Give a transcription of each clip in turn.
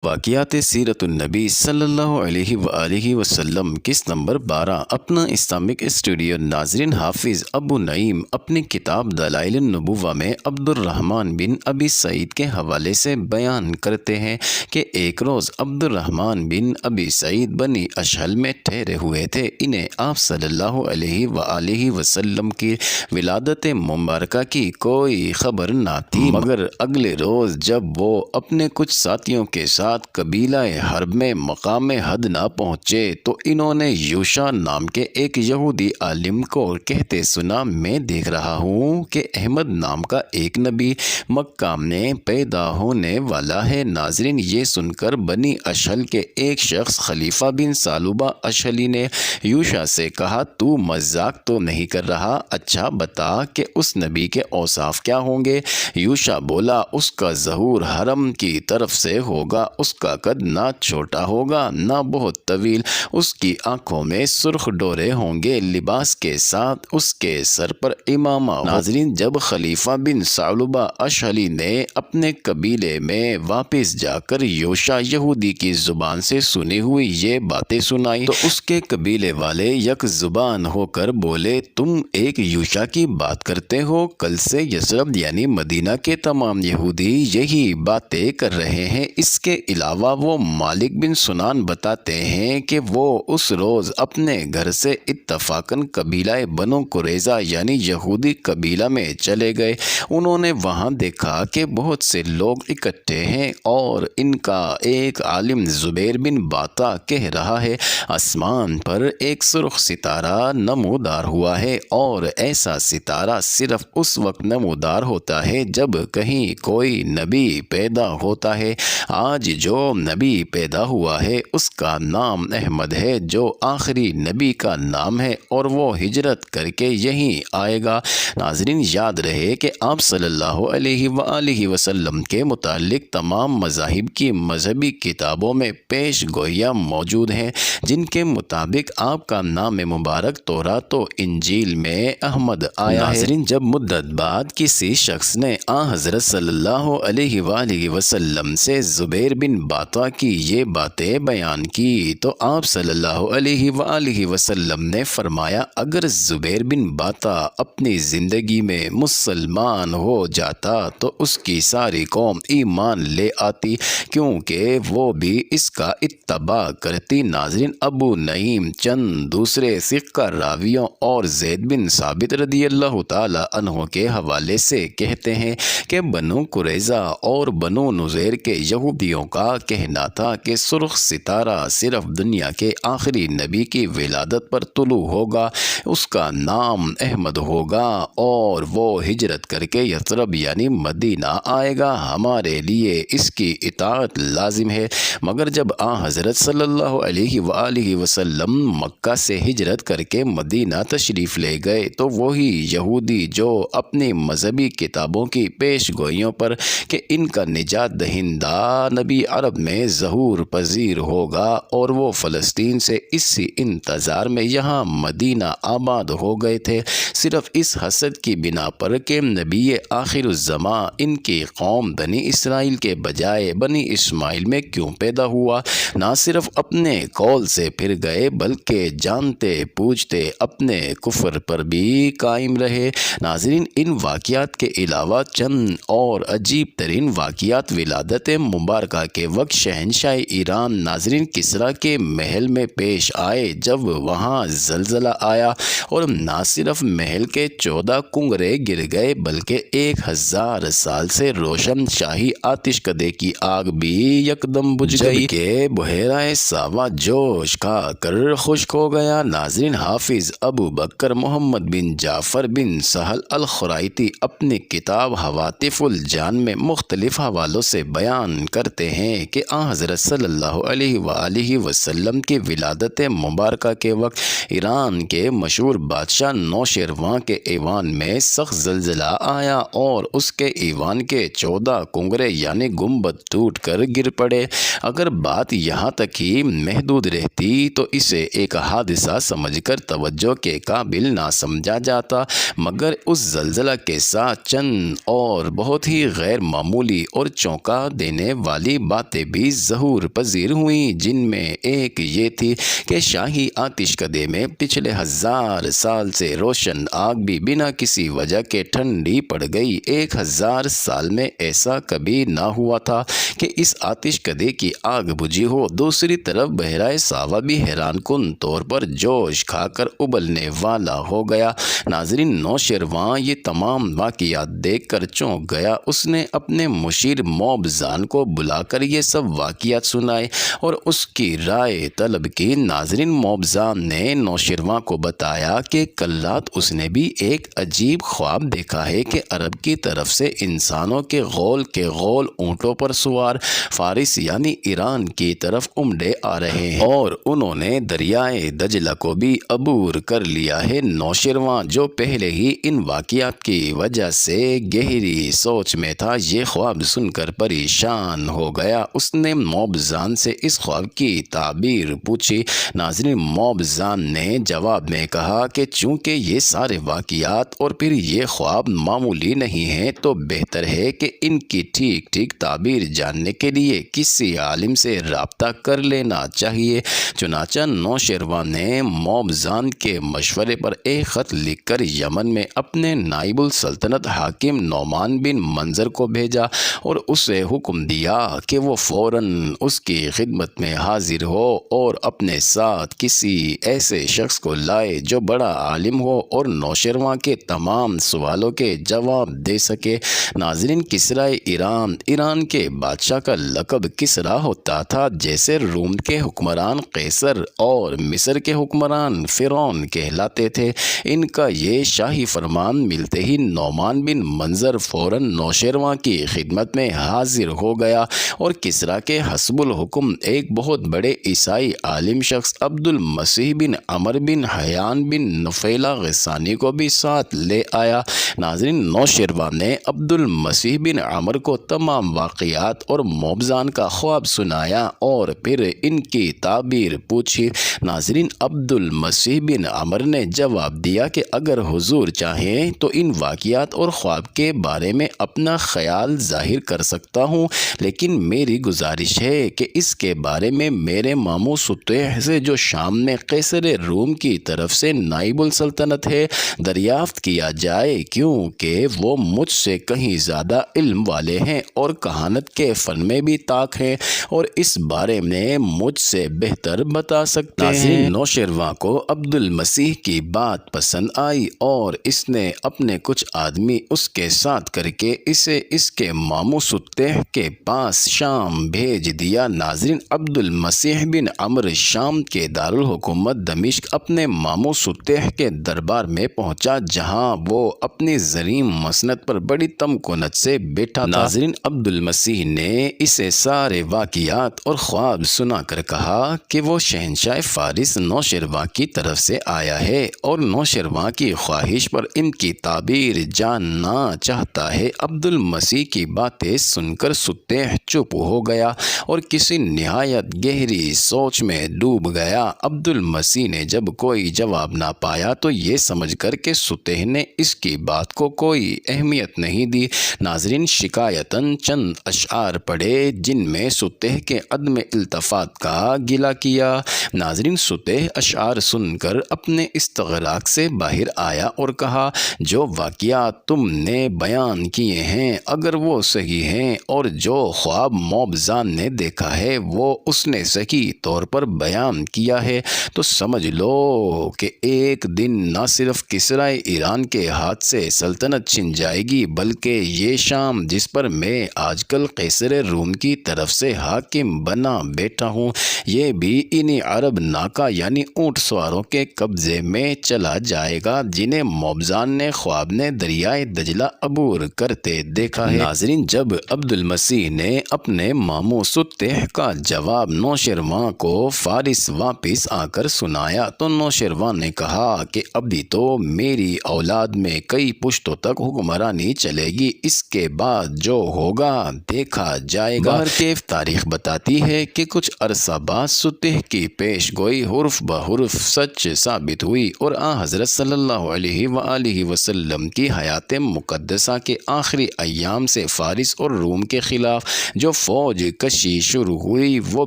واقعات سیرت النبی صلی اللہ علیہ وآلہ وسلم قسط نمبر 12 اپنا اسلامک اسٹوڈیو ناظرین حافظ ابو نعیم اپنی کتاب دلائل النبوہ میں عبد الرحمن بن ابی سعید کے حوالے سے بیان کرتے ہیں کہ ایک روز عبد الرحمن بن ابی سعید بنی اشہل میں ٹھہرے ہوئے تھے۔ انہیں آپ صلی اللہ علیہ وآلہ وسلم کی ولادت مبارکہ کی کوئی خبر نہ تھی، مگر اگلے روز جب وہ اپنے کچھ ساتھیوں کے ساتھ قبیلہ حرب میں مقام حد نہ پہنچے تو انہوں نے یوشع نام کے ایک یہودی عالم کو کہتے سنا، میں دیکھ رہا ہوں کہ احمد نام کا ایک نبی مکہ میں پیدا ہونے والا ہے۔ ناظرین، یہ سن کر بنی اشہل کے ایک شخص خلیفہ بن ثعلبہ اشہلی نے یوشع سے کہا، تو مذاق تو نہیں کر رہا؟ اچھا بتا کہ اس نبی کے اوصاف کیا ہوں گے؟ یوشع بولا، اس کا ظہور حرم کی طرف سے ہوگا، اس کا قد نہ چھوٹا ہوگا نہ بہت طویل، اس کی آنکھوں میں سرخ ڈورے ہوں گے، لباس کے ساتھ اس کے سر پر امامہ ہو۔ ناظرین، جب خلیفہ بن ثعلبہ اشہلی نے اپنے قبیلے میں واپس جا کر یوشع یہودی کی زبان سے سنی ہوئی یہ باتیں سنائی تو اس کے قبیلے والے یک زبان ہو کر بولے، تم ایک یوشع کی بات کرتے ہو؟ کل سے یثرب یعنی مدینہ کے تمام یہودی یہی باتیں کر رہے ہیں۔ اس کے علاوہ وہ مالک بن سنان بتاتے ہیں کہ وہ اس روز اپنے گھر سے اتفاقاً قبیلہ بنو قریظہ یعنی یہودی قبیلہ میں چلے گئے۔ انہوں نے وہاں دیکھا کہ بہت سے لوگ اکٹھے ہیں اور ان کا ایک عالم زبیر بن باتا کہہ رہا ہے، آسمان پر ایک سرخ ستارہ نمودار ہوا ہے، اور ایسا ستارہ صرف اس وقت نمودار ہوتا ہے جب کہیں کوئی نبی پیدا ہوتا ہے۔ آج جو نبی پیدا ہوا ہے اس کا نام احمد ہے، جو آخری نبی کا نام ہے، اور وہ ہجرت کر کے یہیں آئے گا۔ ناظرین، یاد رہے کہ آپ صلی اللہ علیہ وآلہ وسلم کے متعلق تمام مذاہب کی مذہبی کتابوں میں پیش گوئیاں موجود ہیں جن کے مطابق آپ کا نام مبارک تورات و انجیل میں احمد آیا ہے۔ ناظرین، جب مدت بعد کسی شخص نے حضرت صلی اللہ علیہ وآلہ وسلم سے زبیر بن باتا کی یہ باتیں بیان کی تو آپ صلی اللہ علیہ وآلہ وسلم نے فرمایا، اگر زبیر بن باتا اپنی زندگی میں مسلمان ہو جاتا تو اس کی ساری قوم ایمان لے آتی، کیونکہ وہ بھی اس کا اتباع کرتی۔ ناظرین، ابو نعیم چند دوسرے ثقہ راویوں اور زید بن ثابت رضی اللہ تعالی عنہ کے حوالے سے کہتے ہیں کہ بنو قریظہ اور بنو نذیر کے یہودیوں کا کہنا تھا کہ سرخ ستارہ صرف دنیا کے آخری نبی کی ولادت پر طلوع ہوگا، اس کا نام احمد ہوگا، اور وہ ہجرت کر کے یثرب یعنی مدینہ آئے گا، ہمارے لیے اس کی اطاعت لازم ہے۔ مگر جب حضرت صلی اللہ علیہ وآلہ وسلم مکہ سے ہجرت کر کے مدینہ تشریف لے گئے تو وہی یہودی جو اپنی مذہبی کتابوں کی پیش گوئیوں پر کہ ان کا نجات دہندہ نبی عرب میں ظہور پذیر ہوگا اور وہ فلسطین سے اسی انتظار میں یہاں مدینہ آباد ہو گئے تھے، صرف اس حسد کی بنا پر کہ نبی آخر الزماں ان کی قوم بنی اسرائیل کے بجائے بنی اسماعیل میں کیوں پیدا ہوا، نہ صرف اپنے قول سے پھر گئے بلکہ جانتے پوجتے اپنے کفر پر بھی قائم رہے۔ ناظرین، ان واقعات کے علاوہ چند اور عجیب ترین واقعات ولادت مبارکہ کے وقت شہنشاہ ایران ناظرین کسریٰ کے محل میں پیش آئے جب وہاں زلزلہ آیا، اور نہ صرف محل کے 14 کنگرے گر گئے بلکہ 1000 سال سے روشن شاہی آتش کدے کی آگ بھی یکدم بجھ گئی کہ بحیرہ ساوا جوش کھا کر خشک ہو گیا۔ ناظرین، حافظ ابو بکر محمد بن جعفر بن سہل الخرائطی اپنی کتاب حواتف الجان میں مختلف حوالوں سے بیان کرتے ہیں کہ حضرت صلی اللہ علیہ وآلہ وسلم کی ولادت مبارکہ کے وقت ایران کے مشہور بادشاہ نوشیروان کے ایوان میں سخت زلزلہ آیا اور اس کے ایوان کے 14 کنگرے یعنی گنبد ٹوٹ کر گر پڑے۔ اگر بات یہاں تک ہی محدود رہتی تو اسے ایک حادثہ سمجھ کر توجہ کے قابل نہ سمجھا جاتا، مگر اس زلزلہ کے ساتھ چند اور بہت ہی غیر معمولی اور چونکا دینے والی باتیں بھی ظہور پذیر ہوئیں، جن میں ایک یہ تھی کہ شاہی آتش کدے میں پچھلے 1000 سال سے روشن آگ بھی بنا کسی وجہ کے ٹھنڈی پڑ گئی۔ 1000 سال میں ایسا کبھی نہ ہوا تھا کہ اس آتش کدے کی آگ بجھی ہو۔ دوسری طرف بحیرہ ساوا بھی حیران کن طور پر جوش کھا کر ابلنے والا ہو گیا۔ ناظرین، نوشیروان یہ تمام واقعات دیکھ کر چونک گیا۔ اس نے اپنے مشیر موبزان کو بلا کر یہ سب واقعات سنائے اور اس کی رائے طلب کی۔ ناظرین، موبزان نے نوشیروان کو بتایا کہ کل رات اس نے بھی ایک عجیب خواب دیکھا ہے کہ عرب کی طرف سے انسانوں کے غول اونٹوں پر سوار فارس یعنی ایران کی طرف امڑے آ رہے ہیں اور انہوں نے دریائے دجلہ کو بھی عبور کر لیا ہے۔ نوشیروان جو پہلے ہی ان واقعات کی وجہ سے گہری سوچ میں تھا، یہ خواب سن کر پریشان ہو گیا۔ اس نے موبزان سے اس خواب کی تعبیر پوچھی۔ ناظرین، موبزان نے جواب میں کہا کہ چونکہ یہ سارے واقعات اور پھر یہ خواب معمولی نہیں ہیں تو بہتر ہے کہ ان کی ٹھیک تعبیر جاننے کے لیے کسی عالم سے رابطہ کر لینا چاہیے۔ چنانچہ نوشیروان نے موبزان کے مشورے پر ایک خط لکھ کر یمن میں اپنے نائب السلطنت حاکم نعمان بن منظر کو بھیجا اور اسے حکم دیا کہ وہ فوراً اس کی خدمت میں حاضر ہو اور اپنے ساتھ کسی ایسے شخص کو لائے جو بڑا عالم ہو اور نوشیروان کے تمام سوالوں کے جواب دے سکے۔ ناظرین، کسرائے ایران کے بادشاہ کا لقب کسرا ہوتا تھا، جیسے روم کے حکمران قیصر اور مصر کے حکمران فرعون کہلاتے تھے۔ ان کا یہ شاہی فرمان ملتے ہی نعمان بن منظر فوراً نوشیروان کی خدمت میں حاضر ہو گیا اور کسرا کے حسب الحکم ایک بہت بڑے عیسائی عالم شخص عبد المسیح بن عمر بن حیان بن نفیلہ غسانی کو بھی ساتھ لے آیا۔ ناظرین، نوشیروان نے عبد المسیح بن عمر کو تمام واقعات اور موبزان کا خواب سنایا اور پھر ان کی تعبیر پوچھی۔ ناظرین، عبد المسیح بن عمر نے جواب دیا کہ اگر حضور چاہیں تو ان واقعات اور خواب کے بارے میں اپنا خیال ظاہر کر سکتا ہوں، لیکن میری گزارش ہے کہ اس کے بارے میں میرے ماموں سطیح سے جو شام میں قیصر روم کی طرف سے نائب السلطنت ہے دریافت کیا جائے، کیونکہ وہ مجھ سے کہیں زیادہ علم والے ہیں اور کہانت کے فن میں بھی طاق ہیں اور اس بارے میں مجھ سے بہتر بتا سکتے ہیں۔ نوشیروان کو عبد المسیح کی بات پسند آئی اور اس نے اپنے کچھ آدمی اس کے ساتھ کر کے اسے اس کے ماموں سطیح کے پاس شام بھیج دیا۔ ناظرین، عبد المسیح بن عمر شام کے دارالحکومت دمشق اپنے ماموں سطیح کے دربار میں پہنچا، جہاں وہ اپنی زریم مسند پر بڑی تمکنت سے بیٹھا تھا۔ ناظرین، عبد المسیح نے اسے سارے واقعات اور خواب سنا کر کہا کہ وہ شہنشاہ فارس نوشیروان کی طرف سے آیا ہے اور نوشیروان کی خواہش پر ان کی تعبیر جاننا چاہتا ہے۔ عبد المسیح کی باتیں سن کر سطیح چپ ہو گیا اور کسی نہایت گہری سوچ میں ڈوب گیا۔ عبد المسیح نے جب کوئی جواب نہ پایا تو یہ سمجھ کر کہ سطیح نے اس کی بات کو کوئی اہمیت نہیں دی، ناظرین شکایتاً چند اشعار پڑھے جن میں سطیح کے عدم التفات کا گلہ کیا۔ ناظرین، سطیح اشعار سن کر اپنے استغراق سے باہر آیا اور کہا، جو واقعات تم نے بیان کیے ہیں اگر وہ صحیح ہیں اور جو خواب موبزان نے دیکھا ہے وہ اس نے صحیح طور پر بیان کیا ہے تو سمجھ لو کہ ایک دن نہ صرف کسرائے ایران کے ہاتھ سے سلطنت چھن جائے گی بلکہ یہ شام جس پر میں آج کل قیصر روم کی طرف سے حاکم بنا بیٹھا ہوں یہ بھی انہی عرب ناکا یعنی اونٹ سواروں کے قبضے میں چلا جائے گا جنہیں موبزان نے خواب نے دریائے دجلہ عبور کرتے دیکھا ہے۔ ناظرین، جب عبد المسیح نے اپنے ماموں سطیح کا جواب نوشیروان کو فارس واپس آ کر سنایا تو نوشیروان نے کہا کہ ابھی تو میری اولاد میں کئی پشتوں تک حکمرانی چلے گی، اس کے بعد جو ہوگا دیکھا جائے گا۔ کیف تاریخ بتاتی ہے کہ کچھ عرصہ بعد سطیح کی پیش گوئی حرف بحرف سچ ثابت ہوئی اور حضرت صلی اللہ علیہ وآلہ وسلم کی حیات مقدسہ کے آخری ایام سے فارس اور روم کے خلاف جو فوج کشی شروع ہوئی وہ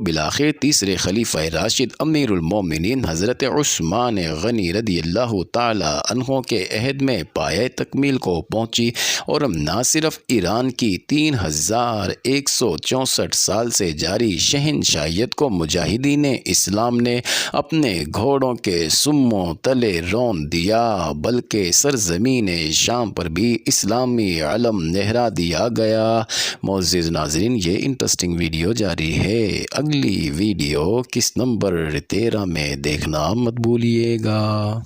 بالآخر تیسرے خلیفہ راشد امیر المومنین حضرت عثمان غنی رضی اللہ تعالی عنہ کے عہد میں پایۂ تکمیل کو پہنچی، اور اب نہ صرف ایران کی 3164 سال سے جاری شہنشاہیت کو مجاہدین اسلام نے اپنے گھوڑوں کے سموں تلے رون دیا، بلکہ سرزمین شام پر بھی اسلامی علم لہرا دیا گیا۔ معزز ناظرین، یہ انٹرسٹنگ ویڈیو جاری ہے، اگلی ویڈیو کس نمبر 13 میں دیکھنا مت بھولیے گا۔